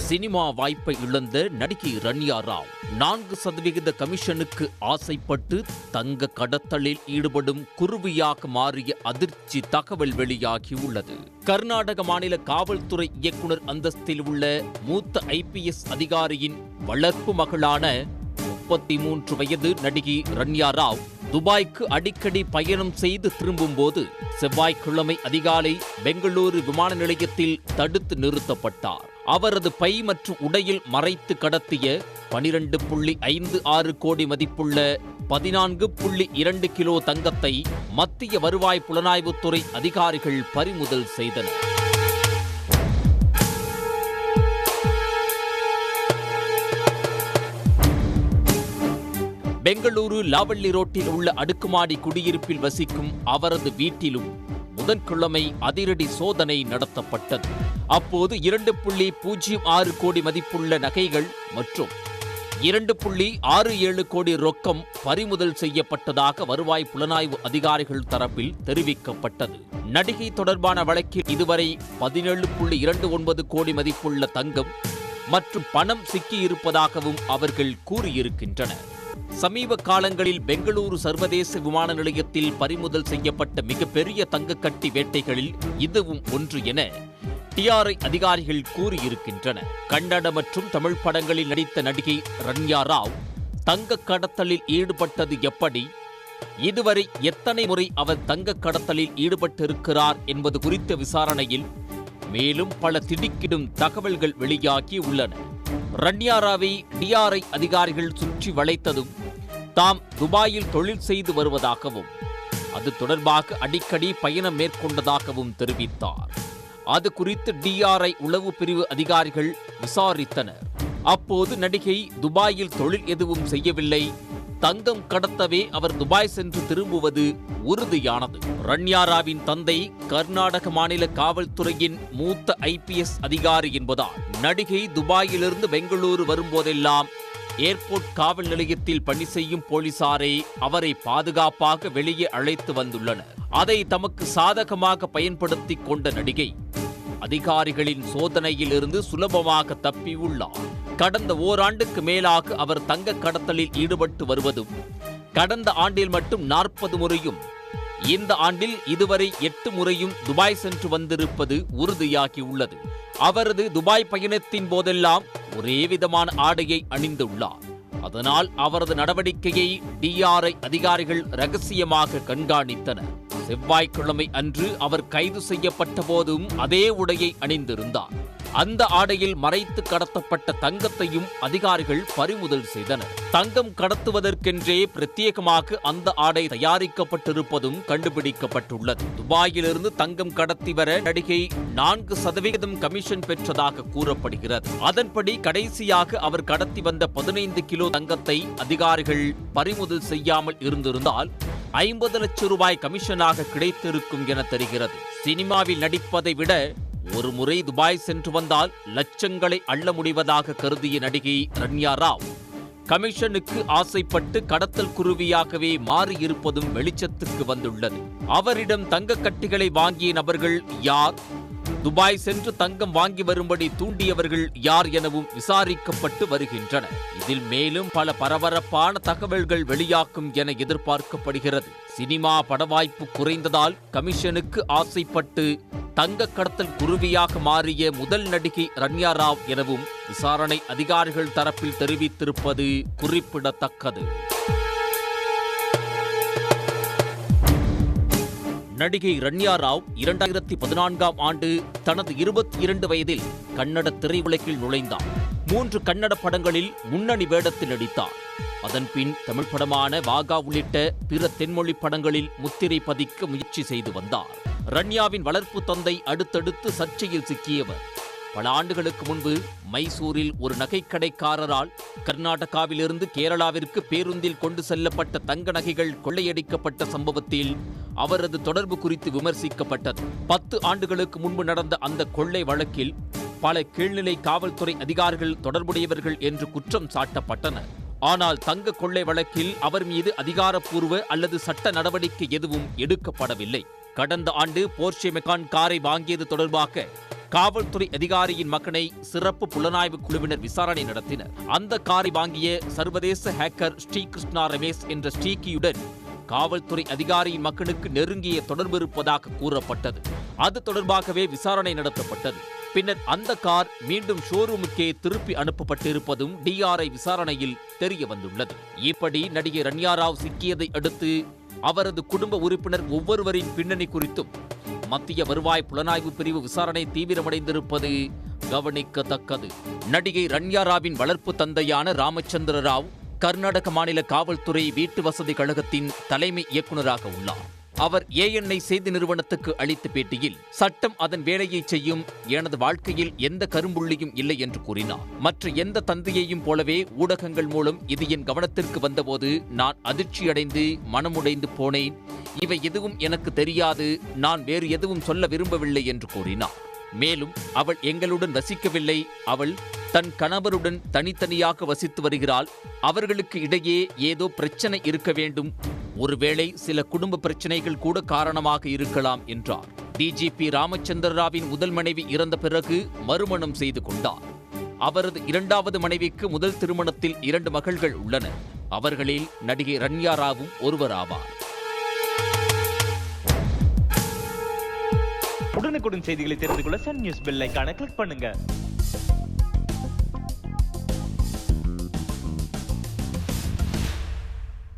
Cinema வாய்ப்பை இழந்த நடிகை ரன்யா ராவ் 4% கமிஷனுக்கு ஆசைப்பட்டு தங்க கடத்தலில் ஈடுபடும் குருவியாக மாறிய அதிர்ச்சி தகவல் வெளியாகியுள்ளது. கர்நாடக மாநில காவல்துறை இயக்குநர் அந்தஸ்தில் உள்ள மூத்த IPS அதிகாரியின் வளர்ப்பு மகளான 33 வயது நடிகை ரன்யா ராவ் துபாய்க்கு அடிக்கடி பயணம் செய்து திரும்பும்போது செவ்வாய்க்கிழமை அதிகாலை பெங்களூரு விமான நிலையத்தில் தடுத்து நிறுத்தப்பட்டார். அவரது பை மற்றும் உடையில் மறைத்து கடத்திய 12.56 கோடி மதிப்புள்ள 14.2 கிலோ தங்கத்தை மத்திய வருவாய் புலனாய்வுத்துறை அதிகாரிகள் பறிமுதல் செய்தனர். பெங்களூரு லாவல்லி ரோட்டில் உள்ள அடுக்குமாடி குடியிருப்பில் வசிக்கும் அவரது வீட்டிலும் புதன்கிழமை அதிரடி சோதனை நடத்தப்பட்டது. அப்போது 2.06 கோடி மதிப்புள்ள நகைகள் மற்றும் 2.67 கோடி ரொக்கம் பறிமுதல் செய்யப்பட்டதாக வருவாய் புலனாய்வு அதிகாரிகள் தரப்பில் தெரிவிக்கப்பட்டது. நடிகை தொடர்பான வழக்கில் இதுவரை 17.29 கோடி மதிப்புள்ள தங்கம் மற்றும் பணம் சிக்கியிருப்பதாகவும் அவர்கள் கூறியிருக்கின்றனர். சமீப காலங்களில் பெங்களூரு சர்வதேச விமான நிலையத்தில் பறிமுதல் செய்யப்பட்ட மிகப்பெரிய தங்கக்கட்டி வேட்டைகளில் இதுவும் ஒன்று என TRI அதிகாரிகள் கூறியிருக்கின்றனர். கன்னட மற்றும் தமிழ் படங்களில் நடித்த நடிகை ரன்யா ராவ் தங்க கடத்தலில் ஈடுபட்டது எப்படி, இதுவரை எத்தனை முறை அவர் தங்க கடத்தலில் ஈடுபட்டிருக்கிறார் என்பது குறித்த விசாரணையில் மேலும் பல திடுக்கிடும் தகவல்கள் வெளியாகி உள்ளன. ரன்யா ராவை TRI அதிகாரிகள் சுற்றி வளைத்ததும் தாம் துபாயில் தொழில் செய்து வருவதாகவும் அது தொடர்பாக அடிக்கடி பயணம் மேற்கொண்டதாகவும் தெரிவித்தார். அது குறித்து DRI உளவு பிரிவு அதிகாரிகள் விசாரித்தனர். அப்போது நடிகை துபாயில் தொழில் எதுவும் செய்யவில்லை, தங்கம் கடத்தவே அவர் துபாய் சென்று திரும்புவது உறுதியானது. ரன்யா ராவின் தந்தை கர்நாடக மாநில காவல்துறையின் மூத்த IPS அதிகாரி என்பதால் நடிகை துபாயிலிருந்து பெங்களூரு வரும்போதெல்லாம் ஏர்போர்ட் காவல் நிலையத்தில் பணி செய்யும் போலீசாரே அவரை பாதுகாப்பாக வெளியே அழைத்து வந்துள்ளனர். அதை தமக்கு சாதகமாக பயன்படுத்திக் கொண்ட நடிகை அதிகாரிகளின் சோதனையில் இருந்து சுலபமாக தப்பியுள்ளார். கடந்த ஓராண்டுக்கு மேலாக அவர் தங்க கடத்தலில் ஈடுபட்டு வருவதும் கடந்த ஆண்டில் மட்டும் 40 முறையும் இந்த ஆண்டில் இதுவரை 8 முறையும் துபாய் சென்று வந்திருப்பது உறுதியாகியுள்ளது. அவரது துபாய் பயணத்தின் போதெல்லாம் ஒரே விதமான ஆடையை அணிந்துள்ளார். அதனால் அவரது நடவடிக்கையை DRI அதிகாரிகள் ரகசியமாக கண்காணித்தனர். செவ்வாய்க்கிழமை அன்று அவர் கைது செய்யப்பட்ட போதும் அதே உடையை அணிந்திருந்தார். அந்த ஆடையில் மறைத்து கடத்தப்பட்ட தங்கத்தையும் அதிகாரிகள் பறிமுதல் செய்தனர். தங்கம் கடத்துவதற்கென்றே பிரத்யேகமாக அந்த ஆடை தயாரிக்கப்பட்டிருப்பதும் கண்டுபிடிக்கப்பட்டுள்ளது. துபாயிலிருந்து தங்கம் கடத்தி வர நடிகை 4% கமிஷன் பெற்றதாக கூறப்படுகிறது. அதன்படி கடைசியாக அவர் கடத்தி வந்த 15 கிலோ தங்கத்தை அதிகாரிகள் பறிமுதல் செய்யாமல் இருந்திருந்தால் 50 லட்சம் ரூபாய் கமிஷனாக கிடைத்திருக்கும் என தெரிகிறது. சினிமாவில் நடிப்பதை விட ஒரு முறை துபாய் சென்று வந்தால் லட்சங்களை அள்ள முடிவதாக கருதிய நடிகை ரன்யா ராவ் கமிஷனுக்கு ஆசைப்பட்டு கடத்தல் குருவியாகவே மாறியிருப்பதும் வெளிச்சத்துக்கு வந்துள்ளது. அவரிடம் தங்க கட்டிகளை வாங்கிய நபர்கள் யார், துபாய் சென்று தங்கம் வாங்கி வரும்படி தூண்டியவர்கள் யார் எனவும் விசாரிக்கப்பட்டு வருகின்றன. இதில் மேலும் பல பரபரப்பான தகவல்கள் வெளியாகும் என எதிர்பார்க்கப்படுகிறது. சினிமா படவாய்ப்பு குறைந்ததால் கமிஷனுக்கு ஆசைப்பட்டு தங்க கடத்தல் குருவியாக மாறிய முதல் நடிகை ரன்யா ராவ் எனவும் விசாரணை அதிகாரிகள் தரப்பில் தெரிவித்திருப்பது குறிப்பிடத்தக்கது. நடிகை ரன்யா ராவ் 2014ஆம் ஆண்டு தனது 22 வயதில் கன்னட திரையுலகில் நுழைந்தார். 3 கன்னட படங்களில் முன்னணி வேடத்தில் நடித்தார். அதன்பின் தமிழ் படமான வாகா உள்ளிட்ட பிற தென்மொழி படங்களில் முத்திரை பதிக்க முயற்சி செய்து வந்தார். ரன்யாவின் வளர்ப்பு தந்தை அடுத்தடுத்து சர்ச்சையில் சிக்கியவர். பல ஆண்டுகளுக்கு முன்பு மைசூரில் ஒரு நகைக்கடைக்காரரால் கர்நாடகாவிலிருந்து கேரளாவிற்கு பேருந்தில் கொண்டு செல்லப்பட்ட தங்க நகைகள் கொள்ளையடிக்கப்பட்ட சம்பவத்தில் அவரது தொடர்பு குறித்து விமர்சிக்கப்பட்டது. 10 ஆண்டுகளுக்கு முன்பு நடந்த அந்த கொள்ளை வழக்கில் பல கீழ்நிலை காவல்துறை அதிகாரிகள் தொடர்புடையவர்கள் என்று குற்றம் சாட்டப்பட்டனர். ஆனால் தங்க கொள்ளை வழக்கில் அவர் மீது அதிகாரப்பூர்வ அல்லது சட்ட நடவடிக்கை எதுவும் எடுக்கப்படவில்லை. கடந்த ஆண்டு போர்ஷே மெகான் காரை வாங்கியது தொடர்பாக காவல்துறை அதிகாரியின் மகனை சிறப்பு புலனாய்வு குழுவினர் விசாரணை நடத்தினர். அந்த காரை வாங்கிய சர்வதேச ஹேக்கர் ஸ்ரீகிருஷ்ணா ரமேஷ் என்ற ஸ்ரீகியுடன் காவல்துறை அதிகாரியின் மகனுக்கு நெருங்கிய தொடர்பு இருப்பதாக கூறப்பட்டது. அது தொடர்பாகவே விசாரணை நடத்தப்பட்டது. பின்னர் அந்த கார் மீண்டும் ஷோரூமுக்கே திருப்பி அனுப்பப்பட்டிருப்பதும் டிஆர்ஐ விசாரணையில் தெரிய வந்துள்ளது. இப்படி நடிகை ரன்யா ராவ் சிக்கியதை அடுத்து அவரது குடும்ப உறுப்பினர் ஒவ்வொருவரின் பின்னணி குறித்தும் மத்திய வருவாய் புலனாய்வு பிரிவு விசாரணை தீவிரமடைந்திருப்பது கவனிக்கத்தக்கது. நடிகை ரன்யா ராவின் வளர்ப்பு தந்தையான ராமச்சந்திர ராவ் கர்நாடக மாநில காவல்துறை வீட்டு வசதி கழகத்தின் தலைமை இயக்குநராக உள்ளார். அவர் ANI செய்தி நிறுவனத்துக்கு அளித்த பேட்டியில், சட்டம் அதன் வேலையை செய்யும், எனது வாழ்க்கையில் எந்த கரும்புள்ளியும் இல்லை என்று கூறினார். மற்ற எந்த தந்தையையும் போலவே ஊடகங்கள் மூலம் இது என் கவனத்திற்கு வந்தபோது நான் அதிர்ச்சியடைந்து மனமுடைந்து போனேன். இவை எதுவும் எனக்கு தெரியாது, நான் வேறு எதுவும் சொல்ல விரும்பவில்லை என்று கூறினார். மேலும் அவள் எங்களுடன் வசிக்கவில்லை, அவள் தன் கணவருடன் தனித்தனியாக வசித்து வருகிறாள். அவர்களுக்கு இடையே ஏதோ பிரச்சனை இருக்க வேண்டும், ஒருவேளை சில குடும்ப பிரச்சனைகள் கூட காரணமாக இருக்கலாம் என்றார். டிஜிபி ராமச்சந்திர ராவின் முதல் மனைவி இறந்த பிறகு மறுமணம் செய்து கொண்டார். அவரது இரண்டாவது மனைவிக்கு முதல் திருமணத்தில் 2 மகள்கள் உள்ளனர். அவர்களில் நடிகை ரன்யா ராவும் ஒருவராவார். உடனுக்குடன் செய்திகளை தெரிந்து கொள்ள சன் நியூஸ் பெல் ஐகானை கிளிக் பண்ணுங்க.